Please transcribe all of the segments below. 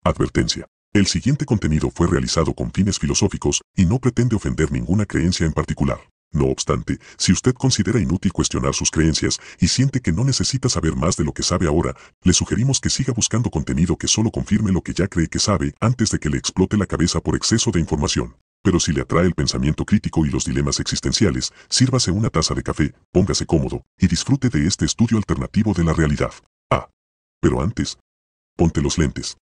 Advertencia. El siguiente contenido fue realizado con fines filosóficos y no pretende ofender ninguna creencia en particular. No obstante, si usted considera inútil cuestionar sus creencias y siente que no necesita saber más de lo que sabe ahora, le sugerimos que siga buscando contenido que solo confirme lo que ya cree que sabe antes de que le explote la cabeza por exceso de información. Pero si le atrae el pensamiento crítico y los dilemas existenciales, sírvase una taza de café, póngase cómodo y disfrute de este estudio alternativo de la realidad. Pero antes, ponte los lentes.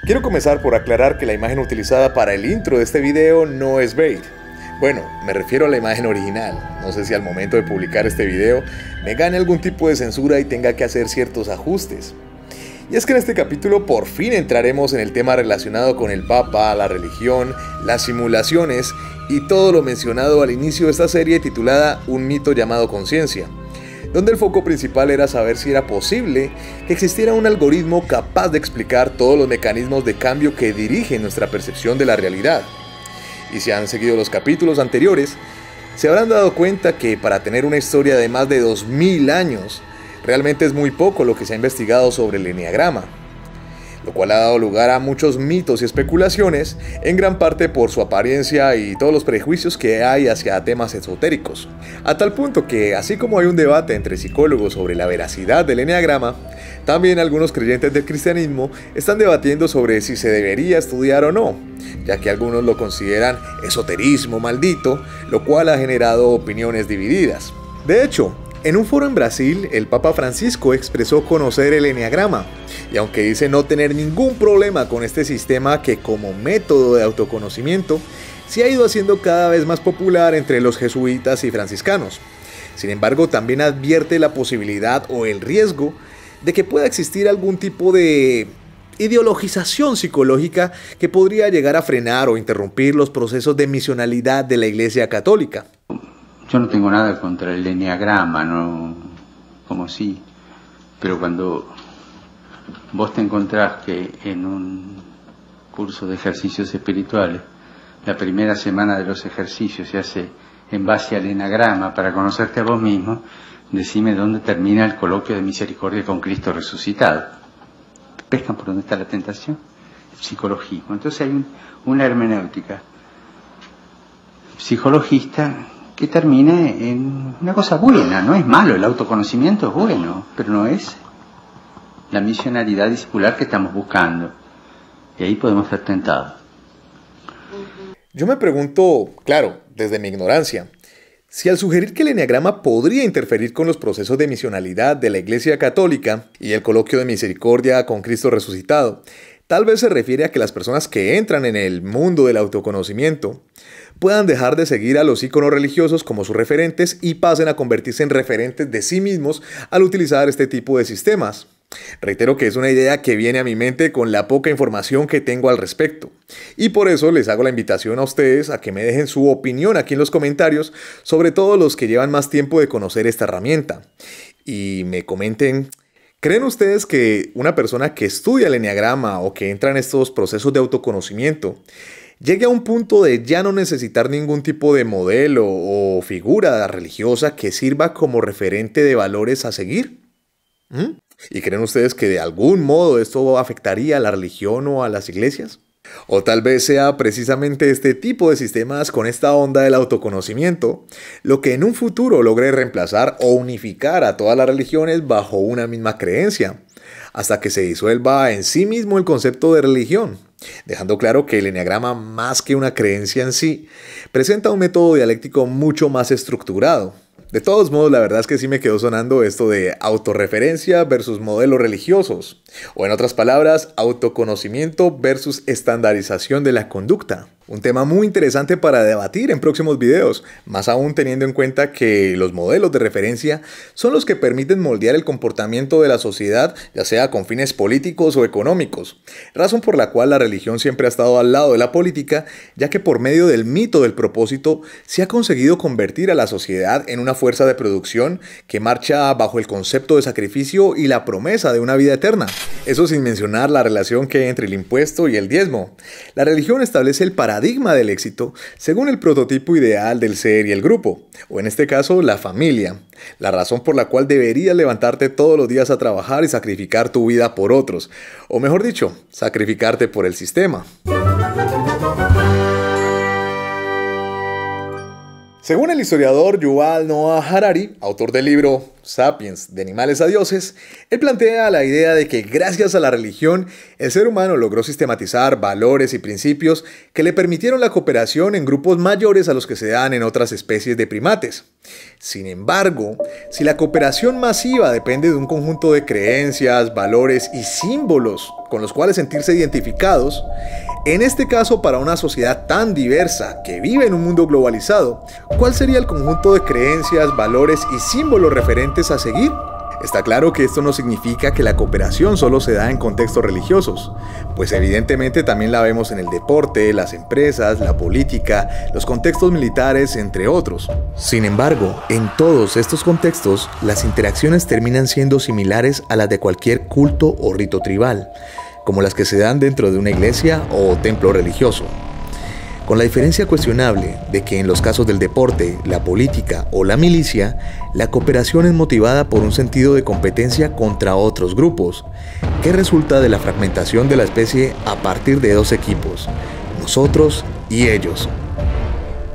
Quiero comenzar por aclarar que la imagen utilizada para el intro de este video no es bait. Bueno, me refiero a la imagen original. No sé si al momento de publicar este video me gane algún tipo de censura y tenga que hacer ciertos ajustes. Y es que en este capítulo por fin entraremos en el tema relacionado con el Papa, la religión, las simulaciones y todo lo mencionado al inicio de esta serie titulada Un mito llamado conciencia, donde el foco principal era saber si era posible que existiera un algoritmo capaz de explicar todos los mecanismos de cambio que dirigen nuestra percepción de la realidad. Y si han seguido los capítulos anteriores, se habrán dado cuenta que para tener una historia de más de 2000 años, realmente es muy poco lo que se ha investigado sobre el eneagrama, lo cual ha dado lugar a muchos mitos y especulaciones, en gran parte por su apariencia y todos los prejuicios que hay hacia temas esotéricos. A tal punto que, así como hay un debate entre psicólogos sobre la veracidad del eneagrama, también algunos creyentes del cristianismo están debatiendo sobre si se debería estudiar o no, ya que algunos lo consideran esoterismo maldito, lo cual ha generado opiniones divididas. De hecho, en un foro en Brasil, el Papa Francisco expresó conocer el eneagrama, y aunque dice no tener ningún problema con este sistema que como método de autoconocimiento se ha ido haciendo cada vez más popular entre los jesuitas y franciscanos, sin embargo también advierte la posibilidad o el riesgo de que pueda existir algún tipo de ideologización psicológica que podría llegar a frenar o interrumpir los procesos de misionalidad de la Iglesia Católica. Yo no tengo nada contra el eneagrama, no, como sí, pero cuando vos te encontrás que en un curso de ejercicios espirituales, la primera semana de los ejercicios se hace en base al eneagrama para conocerte a vos mismo, decime dónde termina el coloquio de misericordia con Cristo resucitado. ¿Pescan por dónde está la tentación? El psicologismo. Entonces hay una hermenéutica psicologista que termine en una cosa buena. No es malo, el autoconocimiento es bueno, pero no es la misionalidad discipular que estamos buscando. Y ahí podemos ser tentados. Yo me pregunto, claro, desde mi ignorancia, si al sugerir que el eneagrama podría interferir con los procesos de misionalidad de la Iglesia Católica y el coloquio de misericordia con Cristo resucitado, tal vez se refiere a que las personas que entran en el mundo del autoconocimiento puedan dejar de seguir a los íconos religiosos como sus referentes y pasen a convertirse en referentes de sí mismos al utilizar este tipo de sistemas. Reitero que es una idea que viene a mi mente con la poca información que tengo al respecto. Y por eso les hago la invitación a ustedes a que me dejen su opinión aquí en los comentarios, sobre todo los que llevan más tiempo de conocer esta herramienta. Y me comenten, ¿creen ustedes que una persona que estudia el eneagrama o que entra en estos procesos de autoconocimiento llegue a un punto de ya no necesitar ningún tipo de modelo o figura religiosa que sirva como referente de valores a seguir? ¿Y creen ustedes que de algún modo esto afectaría a la religión o a las iglesias? O tal vez sea precisamente este tipo de sistemas con esta onda del autoconocimiento lo que en un futuro logre reemplazar o unificar a todas las religiones bajo una misma creencia, hasta que se disuelva en sí mismo el concepto de religión, dejando claro que el eneagrama, más que una creencia en sí, presenta un método dialéctico mucho más estructurado. De todos modos, la verdad es que sí me quedó sonando esto de autorreferencia versus modelos religiosos, o en otras palabras, autoconocimiento versus estandarización de la conducta. Un tema muy interesante para debatir en próximos videos, más aún teniendo en cuenta que los modelos de referencia son los que permiten moldear el comportamiento de la sociedad, ya sea con fines políticos o económicos, razón por la cual la religión siempre ha estado al lado de la política, ya que por medio del mito del propósito se ha conseguido convertir a la sociedad en una fuerza de producción que marcha bajo el concepto de sacrificio y la promesa de una vida eterna. Eso sin mencionar la relación que hay entre el impuesto y el diezmo. La religión establece el paradigma paradigma del éxito según el prototipo ideal del ser y el grupo, o en este caso la familia, la razón por la cual deberías levantarte todos los días a trabajar y sacrificar tu vida por otros, o mejor dicho, sacrificarte por el sistema. Según el historiador Yuval Noah Harari, autor del libro Sapiens, de animales a dioses, él plantea la idea de que gracias a la religión, el ser humano logró sistematizar valores y principios que le permitieron la cooperación en grupos mayores a los que se dan en otras especies de primates. Sin embargo, si la cooperación masiva depende de un conjunto de creencias, valores y símbolos con los cuales sentirse identificados, en este caso para una sociedad tan diversa que vive en un mundo globalizado, ¿cuál sería el conjunto de creencias, valores y símbolos referentes a seguir? Está claro que esto no significa que la cooperación solo se da en contextos religiosos, pues evidentemente también la vemos en el deporte, las empresas, la política, los contextos militares, entre otros. Sin embargo, en todos estos contextos, las interacciones terminan siendo similares a las de cualquier culto o rito tribal, como las que se dan dentro de una iglesia o templo religioso, con la diferencia cuestionable de que en los casos del deporte, la política o la milicia, la cooperación es motivada por un sentido de competencia contra otros grupos, que resulta de la fragmentación de la especie a partir de dos equipos, nosotros y ellos.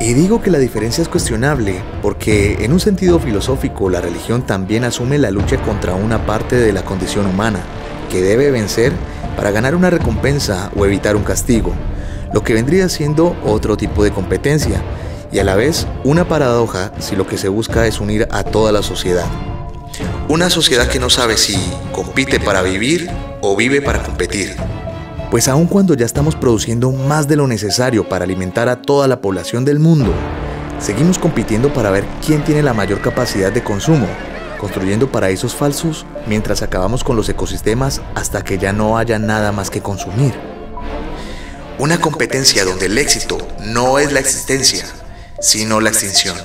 Y digo que la diferencia es cuestionable porque en un sentido filosófico la religión también asume la lucha contra una parte de la condición humana, que debe vencer para ganar una recompensa o evitar un castigo, lo que vendría siendo otro tipo de competencia, y a la vez una paradoja si lo que se busca es unir a toda la sociedad. Una sociedad que no sabe si compite para vivir o vive para competir. Pues aun cuando ya estamos produciendo más de lo necesario para alimentar a toda la población del mundo, seguimos compitiendo para ver quién tiene la mayor capacidad de consumo, construyendo paraísos falsos mientras acabamos con los ecosistemas hasta que ya no haya nada más que consumir. Una competencia donde el éxito no es la existencia, sino la extinción.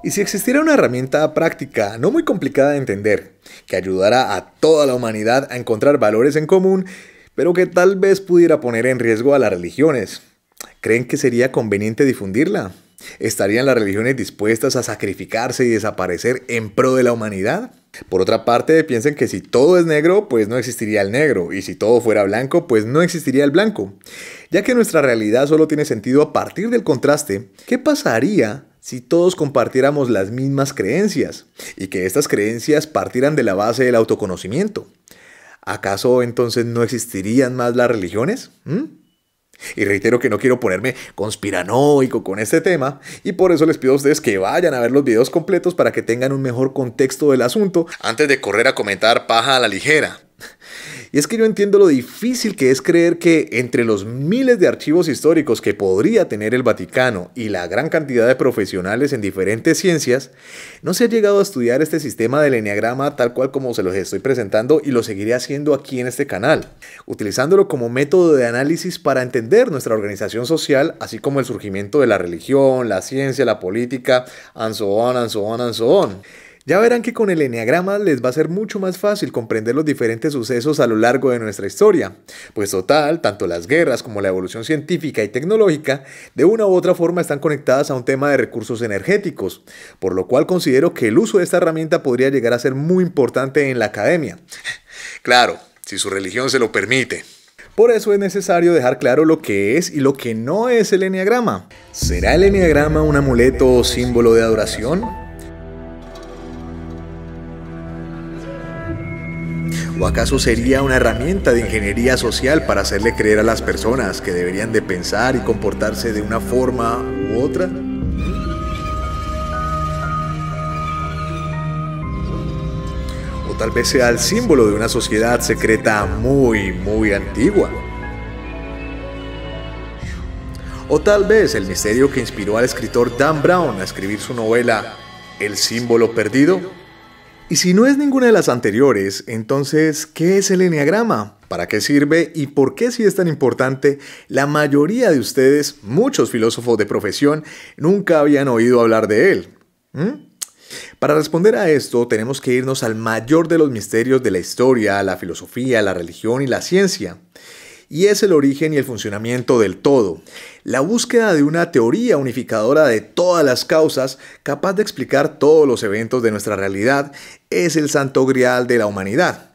Y si existiera una herramienta práctica, no muy complicada de entender, que ayudara a toda la humanidad a encontrar valores en común, pero que tal vez pudiera poner en riesgo a las religiones, ¿creen que sería conveniente difundirla? ¿Estarían las religiones dispuestas a sacrificarse y desaparecer en pro de la humanidad? Por otra parte, piensen que si todo es negro, pues no existiría el negro, y si todo fuera blanco, pues no existiría el blanco. Ya que nuestra realidad solo tiene sentido a partir del contraste, ¿qué pasaría si todos compartiéramos las mismas creencias y que estas creencias partieran de la base del autoconocimiento? ¿Acaso entonces no existirían más las religiones? Y reitero que no quiero ponerme conspiranoico con este tema, y por eso les pido a ustedes que vayan a ver los videos completos para que tengan un mejor contexto del asunto antes de correr a comentar paja a la ligera. Y es que yo entiendo lo difícil que es creer que entre los miles de archivos históricos que podría tener el Vaticano y la gran cantidad de profesionales en diferentes ciencias, no se ha llegado a estudiar este sistema del eneagrama tal cual como se los estoy presentando, y lo seguiré haciendo aquí en este canal, utilizándolo como método de análisis para entender nuestra organización social, así como el surgimiento de la religión, la ciencia, la política, and so on, and so on, and so on. Ya verán que con el eneagrama les va a ser mucho más fácil comprender los diferentes sucesos a lo largo de nuestra historia. Pues total, tanto las guerras como la evolución científica y tecnológica de una u otra forma están conectadas a un tema de recursos energéticos, por lo cual considero que el uso de esta herramienta podría llegar a ser muy importante en la academia. Claro, si su religión se lo permite. Por eso es necesario dejar claro lo que es y lo que no es el eneagrama. ¿Será el eneagrama un amuleto o símbolo de adoración? ¿O acaso sería una herramienta de ingeniería social para hacerle creer a las personas que deberían de pensar y comportarse de una forma u otra? O tal vez sea el símbolo de una sociedad secreta muy antigua. O tal vez el misterio que inspiró al escritor Dan Brown a escribir su novela El símbolo perdido. Y si no es ninguna de las anteriores, entonces, ¿qué es el eneagrama? ¿Para qué sirve? ¿Y por qué, si es tan importante, la mayoría de ustedes, muchos filósofos de profesión, nunca habían oído hablar de él? Para responder a esto, tenemos que irnos al mayor de los misterios de la historia, la filosofía, la religión y la ciencia. y es el origen y el funcionamiento del todo. La búsqueda de una teoría unificadora de todas las causas, capaz de explicar todos los eventos de nuestra realidad, es el santo grial de la humanidad.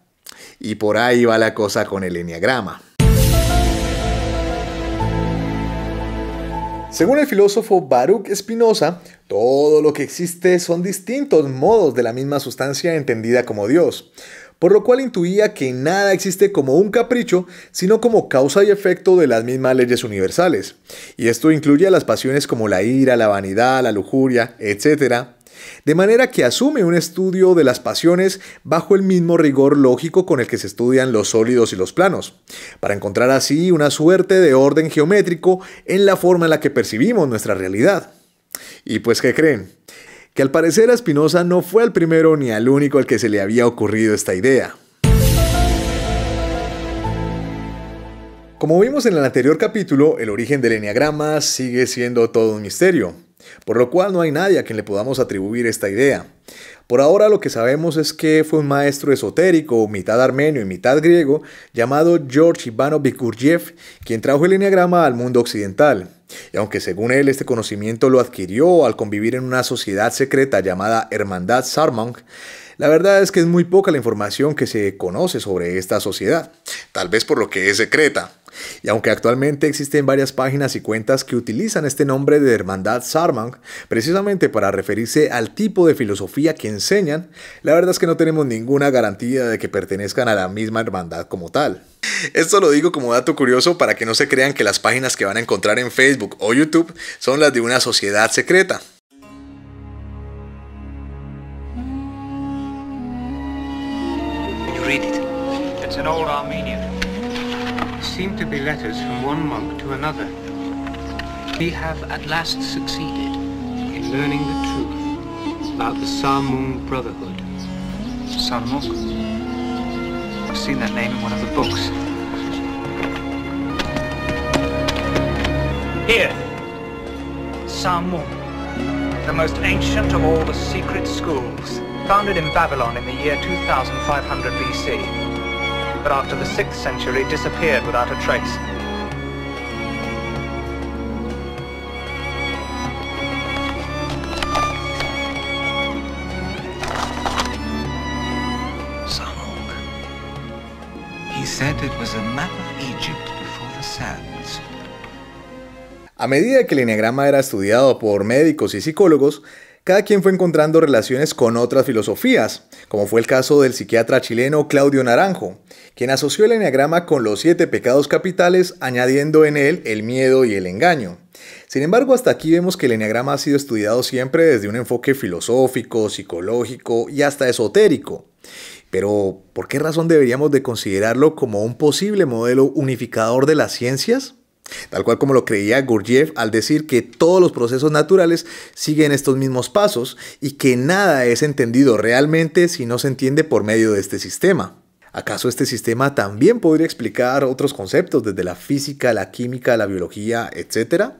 Y por ahí va la cosa con el Eneagrama. Según el filósofo Baruch Spinoza, todo lo que existe son distintos modos de la misma sustancia entendida como Dios, por lo cual intuía que nada existe como un capricho, sino como causa y efecto de las mismas leyes universales. Y esto incluye a las pasiones como la ira, la vanidad, la lujuria, etc., de manera que asume un estudio de las pasiones bajo el mismo rigor lógico con el que se estudian los sólidos y los planos, para encontrar así una suerte de orden geométrico en la forma en la que percibimos nuestra realidad. Y pues, ¿qué creen? Que al parecer a Spinoza no fue el primero ni al único al que se le había ocurrido esta idea. Como vimos en el anterior capítulo, el origen del Eneagrama sigue siendo todo un misterio, por lo cual no hay nadie a quien le podamos atribuir esta idea. Por ahora lo que sabemos es que fue un maestro esotérico, mitad armenio y mitad griego, llamado George Ivanovich Gurdjieff, quien trajo el Eneagrama al mundo occidental. Y aunque según él este conocimiento lo adquirió al convivir en una sociedad secreta llamada Hermandad Sarmang, la verdad es que es muy poca la información que se conoce sobre esta sociedad, tal vez por lo que es secreta. Y aunque actualmente existen varias páginas y cuentas que utilizan este nombre de Hermandad Sarmang precisamente para referirse al tipo de filosofía que enseñan, la verdad es que no tenemos ninguna garantía de que pertenezcan a la misma hermandad como tal. Esto lo digo como dato curioso para que no se crean que las páginas que van a encontrar en Facebook o YouTube son las de una sociedad secreta. Read it. It's an old Armenian. Seem to be letters from one monk to another. We have at last succeeded in learning the truth about the Sarmung Brotherhood. Sarmung? I've seen that name in one of the books. Here. Sarmung, the most ancient of all the secret schools. Founded in Babylon in the year 2500 BC, but after the 6th century disappeared without a trace. Sarmung. He said it was a map of Egypt before the sands. A medida que el Eneagrama era estudiado por médicos y psicólogos, cada quien fue encontrando relaciones con otras filosofías, como fue el caso del psiquiatra chileno Claudio Naranjo, quien asoció el Eneagrama con los 7 pecados capitales, añadiendo en él el miedo y el engaño. Sin embargo, hasta aquí vemos que el Eneagrama ha sido estudiado siempre desde un enfoque filosófico, psicológico y hasta esotérico. Pero, ¿por qué razón deberíamos de considerarlo como un posible modelo unificador de las ciencias? Tal cual como lo creía Gurdjieff al decir que todos los procesos naturales siguen estos mismos pasos y que nada es entendido realmente si no se entiende por medio de este sistema. ¿Acaso este sistema también podría explicar otros conceptos desde la física, la química, la biología, etcétera?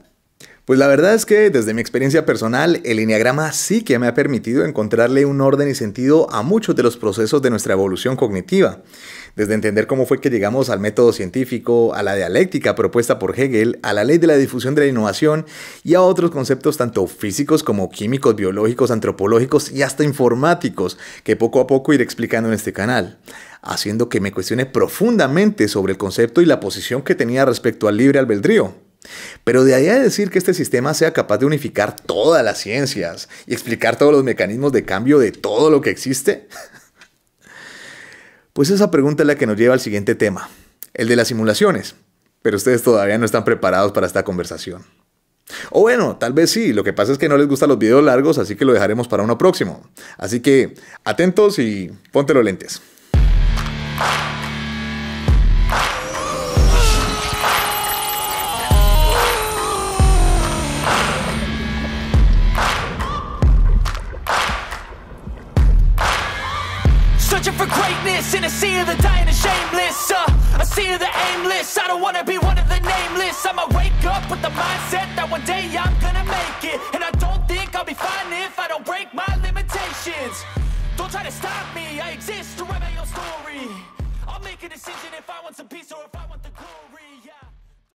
Pues la verdad es que desde mi experiencia personal, el Eneagrama sí que me ha permitido encontrarle un orden y sentido a muchos de los procesos de nuestra evolución cognitiva. Desde entender cómo fue que llegamos al método científico, a la dialéctica propuesta por Hegel, a la ley de la difusión de la innovación y a otros conceptos tanto físicos como químicos, biológicos, antropológicos y hasta informáticos que poco a poco iré explicando en este canal, haciendo que me cuestione profundamente sobre el concepto y la posición que tenía respecto al libre albedrío. Pero de ahí a decir que este sistema sea capaz de unificar todas las ciencias y explicar todos los mecanismos de cambio de todo lo que existe, pues esa pregunta es la que nos lleva al siguiente tema, el de las simulaciones. Pero ustedes todavía no están preparados para esta conversación. O bueno, tal vez sí, lo que pasa es que no les gustan los videos largos, así que lo dejaremos para uno próximo. Así que, atentos y ponte los lentes. Searching for greatness in a sea of the dying and shameless, a sea of the aimless. I don't wanna be one of